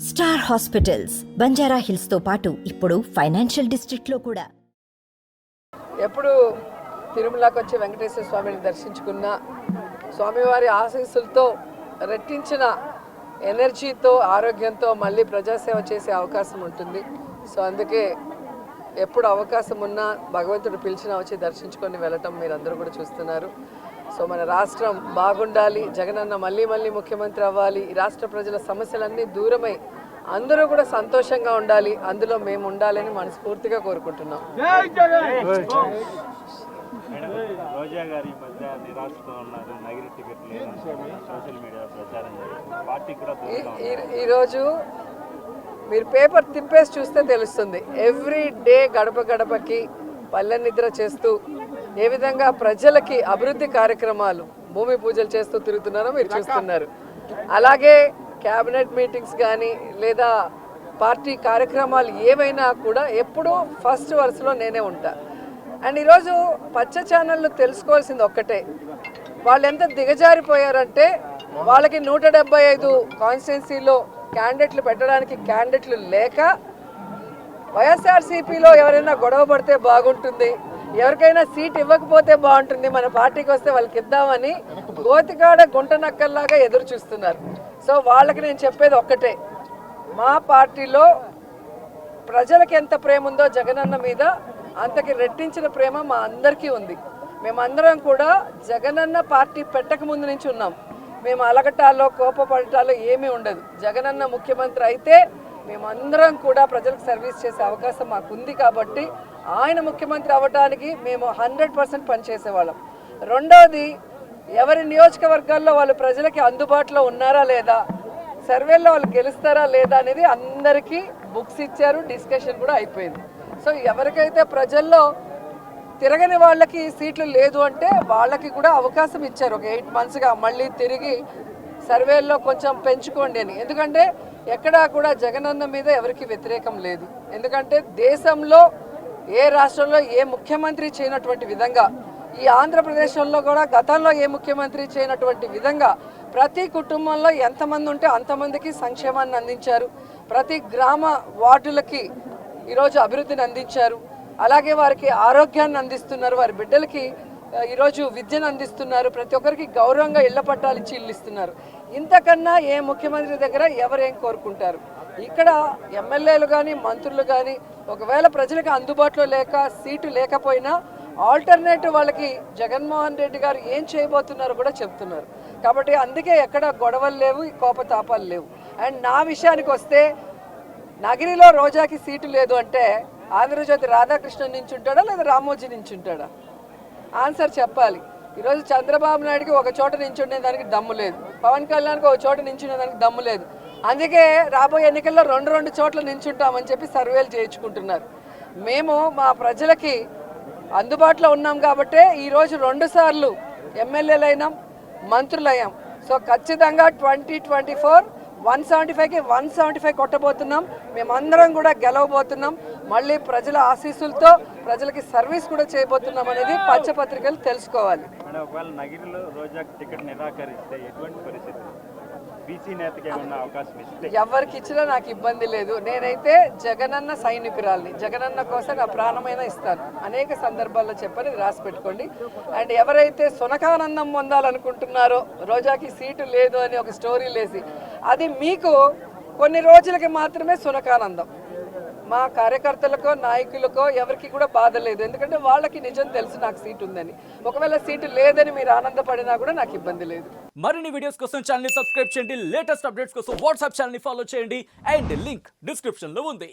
Star hospitals Banjara hills తో పాటు ఇప్పుడు ఫైనాన్షియల్ డిస్ట్రిక్ట్ లో కూడా. ఎప్పుడు తిరుమలకు వచ్చి వెంకటేశ్వర స్వామిని దర్శించుకున్న స్వామివారి ఆశీస్సులతో రెట్టించిన ఎనర్జీతో ఆరోగ్యంతో మళ్ళీ ప్రజాసేవ చేసే అవకాశం ఉంటుంది. సో అందుకే ఎప్పుడు అవకాశం ఉన్నా భగవంతుడు పిలిచినా వచ్చి దర్శించుకొని వెళ్ళటం మీరందరూ కూడా చూస్తున్నారు. సో మన రాష్ట్రం బాగుండాలి, జగనన్న మళ్ళీ మళ్ళీ ముఖ్యమంత్రి అవ్వాలి, ఈ రాష్ట్ర ప్రజల సమస్యలన్నీ దూరమై అందరూ కూడా సంతోషంగా ఉండాలి, అందులో మేము ఉండాలని మనస్ఫూర్తిగా కోరుకుంటున్నాం. రోజా గారి మధ్య నిరాశతో ఉన్నారు, నగిరి టికెట్ లేదని సోషల్ మీడియా ప్రచారం చేస్తున్నారు. పార్టీ కూడా ఈరోజు మీరు పేపర్ తిప్పేసి చూస్తే తెలుస్తుంది. ఎవ్రీ డే గడప గడపకి పల్లె నిద్ర చేస్తూ ఏ విధంగా ప్రజలకి అభివృద్ధి కార్యక్రమాలు భూమి పూజలు చేస్తూ తిరుగుతున్నారో మీరు చూస్తున్నారు. అలాగే క్యాబినెట్ మీటింగ్స్ కానీ లేదా పార్టీ కార్యక్రమాలు ఏవైనా కూడా ఎప్పుడూ ఫస్ట్ వరుసలో నేనే ఉంటా. అండ్ ఈరోజు పచ్చ ఛానళ్ళు తెలుసుకోవాల్సింది ఒక్కటే, వాళ్ళు ఎంత దిగజారిపోయారంటే వాళ్ళకి 175 కాన్స్టిట్యున్సీలో క్యాండిడేట్లు పెట్టడానికి క్యాండిడేట్లు లేక వైఎస్ఆర్సీపీలో ఎవరైనా గొడవ పడితే బాగుంటుంది, ఎవరికైనా సీట్ ఇవ్వకపోతే బాగుంటుంది, మన పార్టీకి వస్తే వాళ్ళకి ఇద్దామని గోతికాడ గుంట నక్కల్లాగా ఎదురు చూస్తున్నారు. సో వాళ్ళకి నేను చెప్పేది ఒక్కటే, మా పార్టీలో ప్రజలకు ఎంత ప్రేమ ఉందో జగనన్న మీద అంతకి రెట్టించిన ప్రేమ మా అందరికీ ఉంది. మేమందరం కూడా జగనన్న పార్టీ పెట్టక ముందు నుంచి ఉన్నాం. మేము అలగటాలో కోపపడటాలో ఏమీ ఉండదు. జగనన్న ముఖ్యమంత్రి అయితే మేమందరం కూడా ప్రజలకు సర్వీస్ చేసే అవకాశం మాకు ఉంది కాబట్టి ఆయన ముఖ్యమంత్రి అవ్వడానికి మేము 100% పనిచేసేవాళ్ళం. రెండవది, ఎవరి నియోజకవర్గాల్లో వాళ్ళు ప్రజలకి అందుబాటులో ఉన్నారా లేదా, సర్వేల్లో వాళ్ళు గెలుస్తారా లేదా అనేది అందరికీ బుక్స్ ఇచ్చారు, డిస్కషన్ కూడా అయిపోయింది. సో ఎవరికైతే ప్రజల్లో తిరగని వాళ్ళకి సీట్లు లేదు అంటే వాళ్ళకి కూడా అవకాశం ఇచ్చారు ఒక 8 monthsగా మళ్ళీ తిరిగి సర్వేల్లో కొంచెం పెంచుకోండి అని. ఎందుకంటే ఎక్కడా కూడా జగనన్న మీద ఎవరికి వ్యతిరేకం లేదు. ఎందుకంటే దేశంలో ఏ రాష్ట్రంలో ఏ ముఖ్యమంత్రి చేయనటువంటి విధంగా, ఈ ఆంధ్రప్రదేశ్లో కూడా గతంలో ఏ ముఖ్యమంత్రి చేయనటువంటి విధంగా ప్రతి కుటుంబంలో ఎంతమంది ఉంటే అంతమందికి సంక్షేమాన్ని అందించారు, ప్రతి గ్రామ వార్డులకి ఈరోజు అభివృద్ధిని అందించారు, అలాగే వారికి ఆరోగ్యాన్ని అందిస్తున్నారు, వారి బిడ్డలకి ఈరోజు విద్యను అందిస్తున్నారు, ప్రతి ఒక్కరికి గౌరవంగా ఇళ్ల పట్టాలు ఇచ్చి ఇల్లు ఇస్తున్నారు. ఇంతకన్నా ఏ ముఖ్యమంత్రి దగ్గర ఎవరేం కోరుకుంటారు? ఇక్కడ ఎమ్మెల్యేలు కానీ మంత్రులు కానీ ఒకవేళ ప్రజలకు అందుబాటులో లేక సీటు లేకపోయినా ఆల్టర్నేటివ్ వాళ్ళకి జగన్మోహన్ రెడ్డి గారు ఏం చేయబోతున్నారో కూడా చెప్తున్నారు. కాబట్టి అందుకే ఎక్కడ గొడవలు లేవు, కోపతాపాలు లేవు. అండ్ నా విషయానికి వస్తే, నగిరిలో రోజాకి సీటు లేదు అంటే ఆంధ్రజ్యోతి రాధాకృష్ణ నుంచి ఉంటాడా లేదా రామోజీ నుంచి ఉంటాడా? ఆన్సర్ చెప్పాలి. ఈరోజు చంద్రబాబు నాయుడుకి ఒక చోట నించుండే దానికి దమ్ము లేదు, పవన్ కళ్యాణ్కి ఒక చోట నించునే దానికి దమ్ము లేదు. అందుకే రాబోయే ఎన్నికల్లో 2 చోట్ల నించుంటామని చెప్పి సర్వేలు చేయించుకుంటున్నారు. మేము మా ప్రజలకి అందుబాటులో ఉన్నాం కాబట్టే ఈరోజు 2 సార్లు ఎమ్మెల్యేలైనాం, మంత్రులయ్యాం. సో ఖచ్చితంగా 2024 175కి 175 కొట్టబోతున్నాం. మేమందరం కూడా గెలవబోతున్నాం. మళ్ళీ ప్రజల ఆశీస్సులతో ప్రజలకి సర్వీస్ కూడా చేయబోతున్నాం అనేది పచ్చపత్రికలు తెలుసుకోవాలి. ఒకవేళ నగిరిలో రోజాకి టికెట్ నిరాకరిస్తే ఎటువంటి పరిస్థితి? బీసీ నేతకి ఏమన్నా అవకాశం ఇస్తే? ఎవరికి ఇచ్చినా నాకు ఇబ్బంది లేదు. నేనైతే జగనన్న సైనికురాల్ని, జగనన్న కోసం నా ప్రాణమైనా ఇస్తాను. అనేక సందర్భాల్లో చెప్పని రాసి పెట్టుకోండి. అండ్ ఎవరైతే సునకానందం పొందాలనుకుంటున్నారో రోజాకి సీటు లేదు అని ఒక స్టోరీ లేసి, అది మీకు కొన్ని రోజులకి మాత్రమే సునకానందం. మా కార్యకర్తలకో నాయకులకో ఎవరికి కూడా బాధ లేదు. ఎందుకంటే వాళ్ళకి నిజం తెలుసు నాకు సీటు ఉందని. ఒకవేళ సీటు లేదని మీరు ఆనందపడినా కూడా నాకు ఇబ్బంది లేదు. మరిన్ని వీడియోస్ కోసం ఛానల్ ని సబ్స్క్రైబ్ చేయండి, లేటెస్ట్ అప్డేట్స్ కోసం వాట్సాప్ ఛానల్ ని ఫాలో చేయండి, అండ్ లింక్ డిస్క్రిప్షన్ లో ఉంది.